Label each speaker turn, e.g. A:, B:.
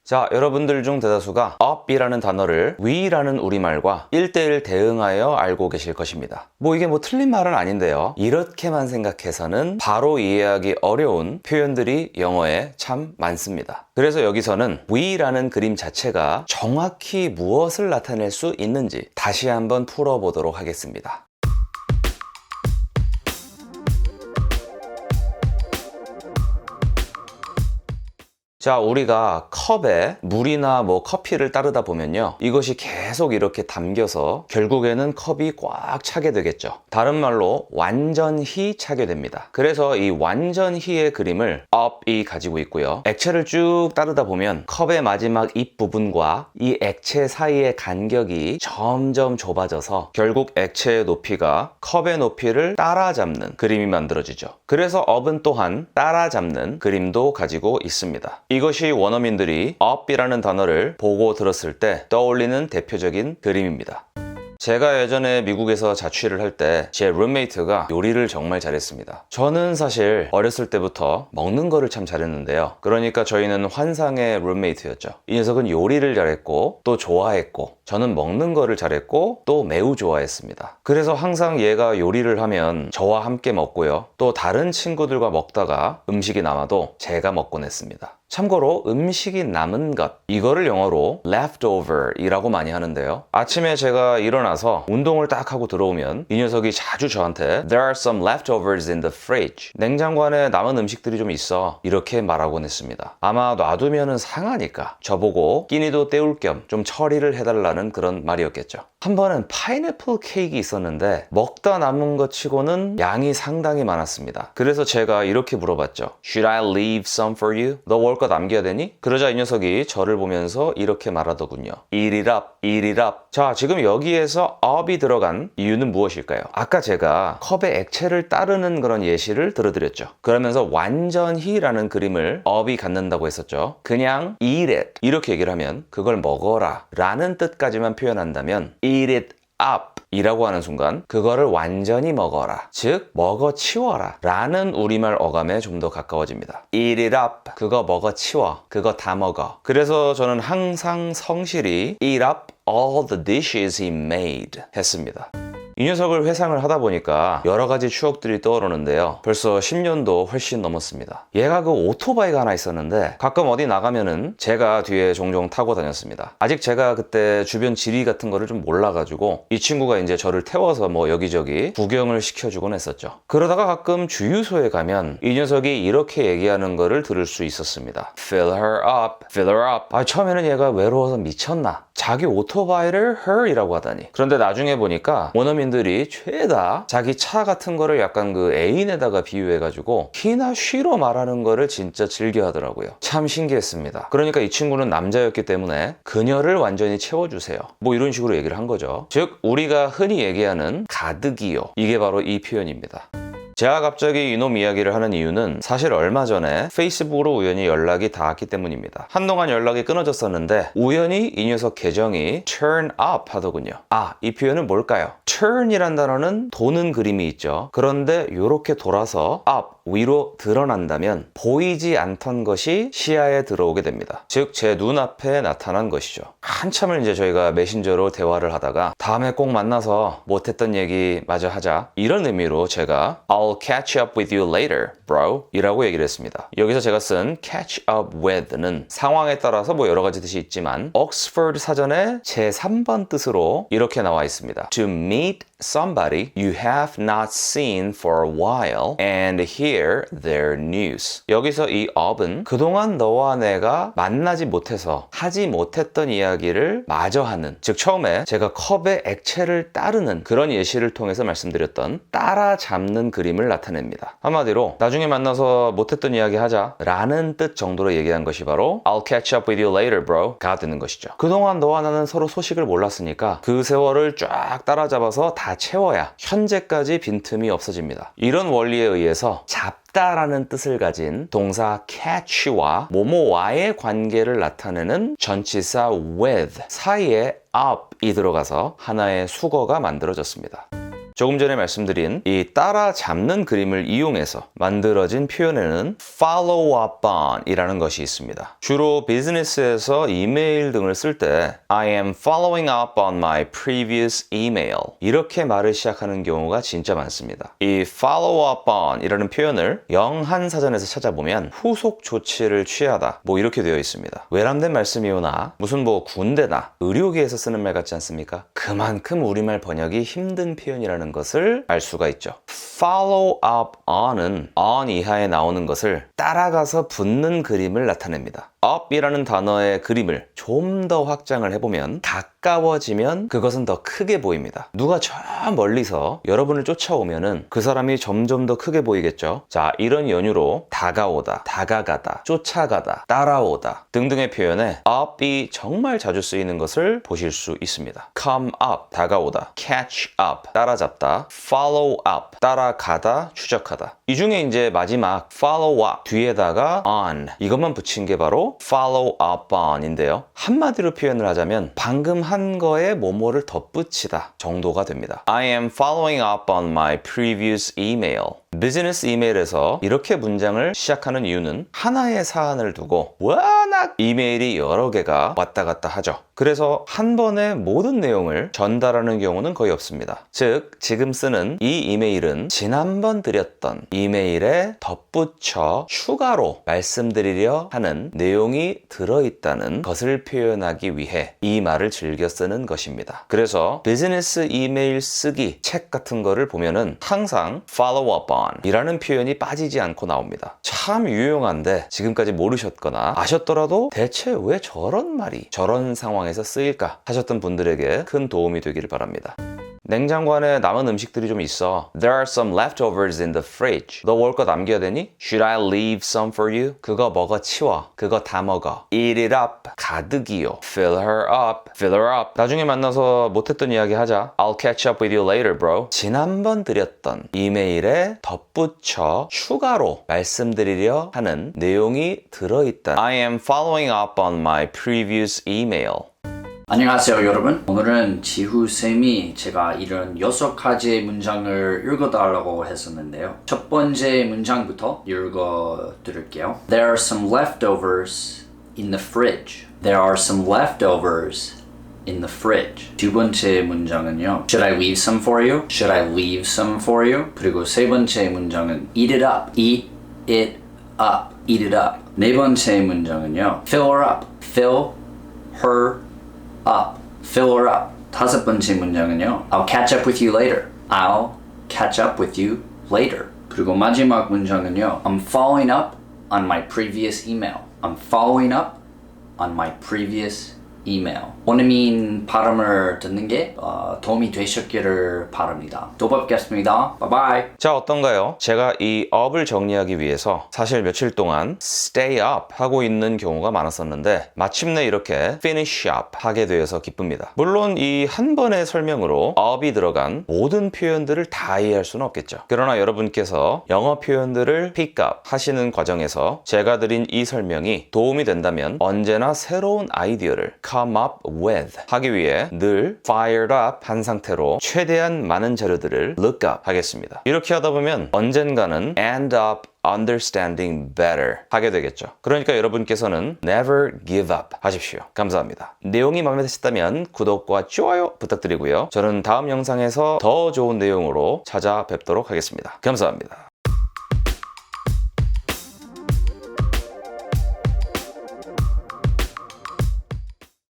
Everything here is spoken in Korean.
A: 자, 여러분들 중 대다수가 up이라는 단어를 we라는 우리말과 1:1 대응하여 알고 계실 것입니다. 이게 틀린 말은 아닌데요. 이렇게만 생각해서는 바로 이해하기 어려운 표현들이 영어에 참 많습니다. 그래서 여기서는 we라는 그림 자체가 정확히 무엇을 나타낼 수 있는지 다시 한번 풀어보도록 하겠습니다. 자, 우리가 컵에 물이나 커피를 따르다 보면요, 이것이 계속 이렇게 담겨서 결국에는 컵이 꽉 차게 되겠죠. 다른 말로 완전히 차게 됩니다. 그래서 이 완전히의 그림을 up이 가지고 있고요, 액체를 쭉 따르다 보면 컵의 마지막 입 부분과 이 액체 사이의 간격이 점점 좁아져서 결국 액체의 높이가 컵의 높이를 따라잡는 그림이 만들어지죠. 그래서 up은 또한 따라잡는 그림도 가지고 있습니다. 이것이 원어민들이 up이라는 단어를 보고 들었을 때 떠올리는 대표적인 그림입니다. 제가 예전에 미국에서 자취를 할 때 제 룸메이트가 요리를 정말 잘했습니다. 저는 사실 어렸을 때부터 먹는 거를 참 잘했는데요. 그러니까 저희는 환상의 룸메이트였죠. 이 녀석은 요리를 잘했고 또 좋아했고, 저는 먹는 거를 잘했고 또 매우 좋아했습니다. 그래서 항상 얘가 요리를 하면 저와 함께 먹고요, 또 다른 친구들과 먹다가 음식이 남아도 제가 먹곤 했습니다. 참고로 음식이 남은 것, 이거를 영어로 leftover 이라고 많이 하는데요, 아침에 제가 일어나서 운동을 딱 하고 들어오면 이 녀석이 자주 저한테 There are some leftovers in the fridge, 냉장고 안에 남은 음식들이 좀 있어, 이렇게 말하곤 했습니다. 아마 놔두면 상하니까 저보고 끼니도 때울 겸 좀 처리를 해달라는 그런 말이었겠죠. 한 번은 파인애플 케이크 있었는데 먹다 남은 것 치고는 양이 상당히 많았습니다. 그래서 제가 이렇게 물어봤죠. Should I leave some for you? 너 먹을 거 남겨야 되니? 그러자 이 녀석이 저를 보면서 이렇게 말하더군요. Eat it up, eat it up. 자, 지금 여기에서 up이 들어간 이유는 무엇일까요? 아까 제가 컵에 액체를 따르는 그런 예시를 들어드렸죠. 그러면서 완전히라는 그림을 up이 갖는다고 했었죠. 그냥 eat it 이렇게 얘기를 하면 그걸 먹어라 라는 뜻까지만 표현한다면 eat it up 이라고 하는 순간 그거를 완전히 먹어라, 즉 먹어치워라 라는 우리말 어감에 좀 더 가까워집니다. Eat it up, 그거 먹어치워, 그거 다 먹어. 그래서 저는 항상 성실히 eat up all the dishes he made 했습니다. 이 녀석을 회상을 하다 보니까 여러 가지 추억들이 떠오르는데요. 벌써 10년도 훨씬 넘었습니다. 얘가 그 오토바이가 하나 있었는데 가끔 어디 나가면은 제가 뒤에 종종 타고 다녔습니다. 아직 제가 그때 주변 지리 같은 거를 좀 몰라가지고 이 친구가 이제 저를 태워서 여기저기 구경을 시켜주곤 했었죠. 그러다가 가끔 주유소에 가면 이 녀석이 이렇게 얘기하는 거를 들을 수 있었습니다. Fill her up, fill her up. 처음에는 얘가 외로워서 미쳤나? 자기 오토바이를 her이라고 하다니. 그런데 나중에 보니까 원어민들이 죄다 자기 차 같은 거를 약간 그 애인에다가 비유해가지고 he나 she로 말하는 거를 진짜 즐겨 하더라고요. 참 신기했습니다. 그러니까 이 친구는 남자였기 때문에 그녀를 완전히 채워주세요, 이런 식으로 얘기를 한 거죠. 즉 우리가 흔히 얘기하는 가득이요, 이게 바로 이 표현입니다. 제가 갑자기 이놈 이야기를 하는 이유는 사실 얼마 전에 페이스북으로 우연히 연락이 닿았기 때문입니다. 한동안 연락이 끊어졌었는데 우연히 이 녀석 계정이 turn up 하더군요. 이 표현은 뭘까요? turn이란 단어는 도는 그림이 있죠. 그런데 이렇게 돌아서 up, 위로 드러난다면 보이지 않던 것이 시야에 들어오게 됩니다. 즉 제 눈앞에 나타난 것이죠. 한참을 이제 저희가 메신저로 대화를 하다가 다음에 꼭 만나서 못했던 얘기 마저 하자, 이런 의미로 제가 I'll catch up with you later, bro 이라고 얘기를 했습니다. 여기서 제가 쓴 catch up with는 상황에 따라서 여러 가지 뜻이 있지만 옥스퍼드 사전에 제3번 뜻으로 이렇게 나와 있습니다. To meet somebody you have not seen for a while and hear their news. 여기서 이 up은 그동안 너와 내가 만나지 못해서 하지 못했던 이야기를 마저 하는, 즉 처음에 제가 컵에 액체를 따르는 그런 예시를 통해서 말씀드렸던 따라잡는 그림을 나타냅니다. 한마디로 나중에 만나서 못했던 이야기 하자 라는 뜻 정도로 얘기한 것이 바로 I'll catch up with you later, bro 가 되는 것이죠. 그동안 너와 나는 서로 소식을 몰랐으니까 그 세월을 쫙 따라잡아서 다 채워야 현재까지 빈틈이 없어집니다. 이런 원리에 의해서 잡다라는 뜻을 가진 동사 catch와 뭐뭐와의 관계를 나타내는 전치사 with 사이에 up이 들어가서 하나의 수거가 만들어졌습니다. 조금 전에 말씀드린 이 따라잡는 그림을 이용해서 만들어진 표현에는 follow up on 이라는 것이 있습니다. 주로 비즈니스에서 이메일 등을 쓸 때 I am following up on my previous email 이렇게 말을 시작하는 경우가 진짜 많습니다. 이 follow up on 이라는 표현을 영한사전에서 찾아보면 후속 조치를 취하다 뭐 이렇게 되어 있습니다. 외람된 말씀이오나 무슨 뭐 군대나 의료계에서 쓰는 말 같지 않습니까? 그만큼 우리말 번역이 힘든 표현이라는 것을 알 수가 있죠. follow up on은 on 이하에 나오는 것을 따라가서 붙는 그림을 나타냅니다. up이라는 단어의 그림을 좀 더 확장을 해보면 가까워지면 그것은 더 크게 보입니다. 누가 저 멀리서 여러분을 쫓아오면은 그 사람이 점점 더 크게 보이겠죠. 자, 이런 연유로 다가오다, 다가가다, 쫓아가다, 따라오다 등등의 표현에 up이 정말 자주 쓰이는 것을 보실 수 있습니다. come up, 다가오다, catch up, 따라잡다, follow up, 따라가다, 추적하다. 이 중에 이제 마지막 follow up 뒤에다가 on 이것만 붙인 게 바로 follow up on인데요. 한마디로 표현을 하자면 방금 한 거에 뭐뭐를 덧붙이다 정도가 됩니다. I am following up on my previous email. 비즈니스 이메일에서 이렇게 문장을 시작하는 이유는 하나의 사안을 두고 워낙 이메일이 여러 개가 왔다 갔다 하죠. 그래서 한 번에 모든 내용을 전달하는 경우는 거의 없습니다. 즉, 지금 쓰는 이 이메일은 지난번 드렸던 이메일에 덧붙여 추가로 말씀드리려 하는 내용이 들어있다는 것을 표현하기 위해 이 말을 즐겨 쓰는 것입니다. 그래서 비즈니스 이메일 쓰기 책 같은 거를 보면은 항상 follow up on 이라는 표현이 빠지지 않고 나옵니다. 참 유용한데 지금까지 모르셨거나 아셨더라도 대체 왜 저런 말이 저런 상황에서 쓰일까 하셨던 분들에게 큰 도움이 되기를 바랍니다. 냉장고 안에 남은 음식들이 좀 있어. There are some leftovers in the fridge. 너 먹을 거 남겨야 되니? Should I leave some for you? 그거 먹어 치워. 그거 다 먹어. Eat it up. 가득이요. Fill her up. Fill her up. 나중에 만나서 못했던 이야기 하자. I'll catch up with you later, bro. 지난번 드렸던 이메일에 덧붙여 추가로 말씀드리려 하는 내용이 들어있다. I am following up on my previous email.
B: 안녕하세요 여러분. 오늘은 지후쌤이 제가 이런 6가지의 문장을 읽어달라고 했었는데요. 첫 번째 문장부터 읽어드릴게요. There are some leftovers in the fridge. There are some leftovers in the fridge. 두 번째 문장은요. Should I leave some for you? Should I leave some for you? 그리고 세 번째 문장은 Eat it up. Eat it up. Eat it up. 네 번째 문장은요. Fill her up. Fill her up. Fill her up. 다섯 번째 문장은요. I'll catch up with you later. I'll catch up with you later. 그리고 마지막 문장은요. I'm following up on my previous email. I'm following up on my previous email. 원어민 발음을 듣는 게 도움이 되셨기를 바랍니다. 또 뵙겠습니다. 바이바이.
A: 자, 어떤가요? 제가 이 up을 정리하기 위해서 사실 며칠 동안 stay up 하고 있는 경우가 많았었는데 마침내 이렇게 finish up 하게 되어서 기쁩니다. 물론 이 한 번의 설명으로 up이 들어간 모든 표현들을 다 이해할 수는 없겠죠. 그러나 여러분께서 영어 표현들을 pick up 하시는 과정에서 제가 드린 이 설명이 도움이 된다면 언제나 새로운 아이디어를 come up with 하기 위해 늘 fired up 한 상태로 최대한 많은 자료들을 look up 하겠습니다. 이렇게 하다 보면 언젠가는 end up understanding better 하게 되겠죠. 그러니까 여러분께서는 never give up 하십시오. 감사합니다. 내용이 마음에 드셨다면 구독과 좋아요 부탁드리고요. 저는 다음 영상에서 더 좋은 내용으로 찾아뵙도록 하겠습니다. 감사합니다.